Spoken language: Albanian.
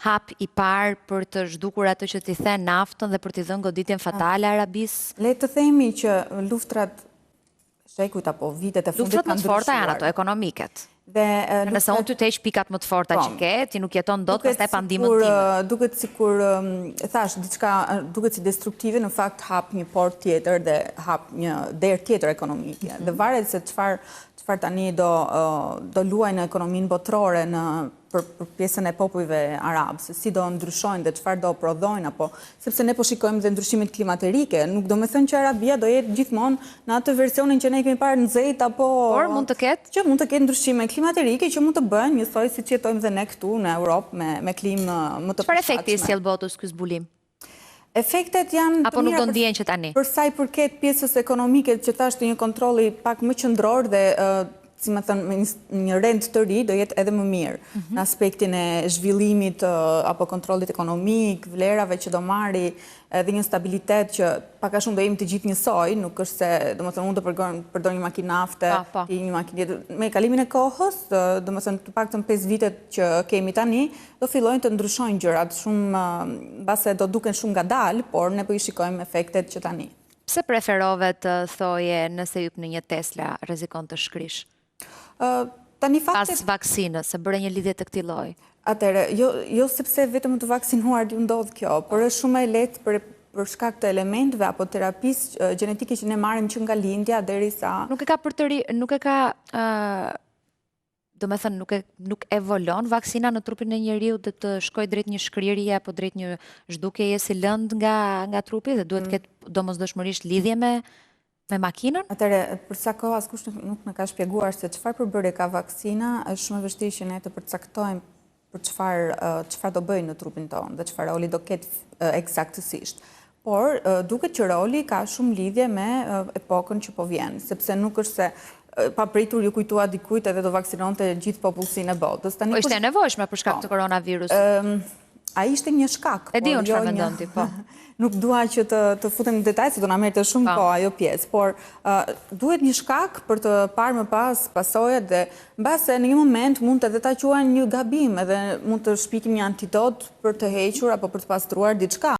hap i parë për të zhdukur atë që t'i the naftën dhe për t'i dhënë goditjen fatale Arabisë? Le të themi që luftrat shekujt apo vitet e fundit luftrat më të forta janë ato ekonomiket. Nëse unë ty të heq pikat më të forta që ke, ti nuk jeton dot pastaj pa ndihmën time. Duket sikur thash diçka duket si destruktive, në fakt hap një port tjetër dhe hap një derë tjetër ekonomike. Dhe varet se çfarë tani do luajë në ekonominë botërore për pjesën e popujve arab, se si do ndryshojnë dhe çfarë do prodhojnë, apo sepse ne po shikojmë dhe ndryshimet klimaterike, nuk do me thënë që Arabia do jetë gjithmonë në atë versionin që ne kemi parë në Zejt, apo por mund të ketë që mund të ketë ndryshime klimaterike që mund të bëjnë njësoj siç jetojmë dhe ne këtu në Europë me klimë më të çfarë efekti sjell botës ky zbulim? Efektet janë apo nuk do ndihen që tani? Për sa i përket pjesës ekonomike që thashë një kontrolli pak më qendror dhe si më thënë, një rend të ri do jetë edhe më mirë në aspektin e zhvillimit apo kontrollit ekonomik, vlerave që do marri, edhe një stabilitet që pak a shumë do jemi të gjithë njësoj, nuk është se, do më thënë, unë do përdor një makinë nafte, ti një makinë tjetër. Me kalimin e kohës, do më thënë, të paktën 5 vitet që kemi tani, do fillojnë të ndryshojnë gjërat, shumë, base do duken shumë ngadalë, por ne po i shikojmë efektet që tani. Pse preferove të thoje nëse jep në një Tesla rrezikon të shkrish? Pas vaksinës, se bëre një lidhje të këtij lloji. Atëre, jo sepse vetëm të vaksinuar ju ndodh kjo, por është shumë e lehtë për shkak të elementeve apo terapisë gjenetike që ne marrim që nga lindja derisa nuk e ka nuk e ka do me thënë nuk evolon vaksina në trupin e njeriu dhe të shkoj drejt një shkrirje apo drejt një zhdukjeje si lënd nga trupi dhe duhet të ketë domosdoshmërisht lidhje me makinën? Atëre, për sa kohë askush nuk në ka shpjeguar se çfarë përbërje ka vaksina, është shumë e vështirë që ne të përcaktojmë për çfarë do bëjnë në trupin tonë dhe çfarë roli do ketë eksaktësisht. Por, duket që roli ka shumë lidhje me epokën që po vjen, sepse nuk është se pa pritur ju kujtua dikujt edhe do vaksinonte gjithë popullsinë e botës. Po ishte e nevojshme për shkak të koronavirus. A ishte një shkak. E di unë çfarë mendon ti, po. Nuk dua që të futem në detaj, se do na merrte shumë kohë ajo pjesë, por duhet një shkak për të parë më pas pasojat dhe mbase në një moment mund edhe ta quajnë një gabim, edhe mund të shpikim një antidot për të hequr apo për të pastruar diçka.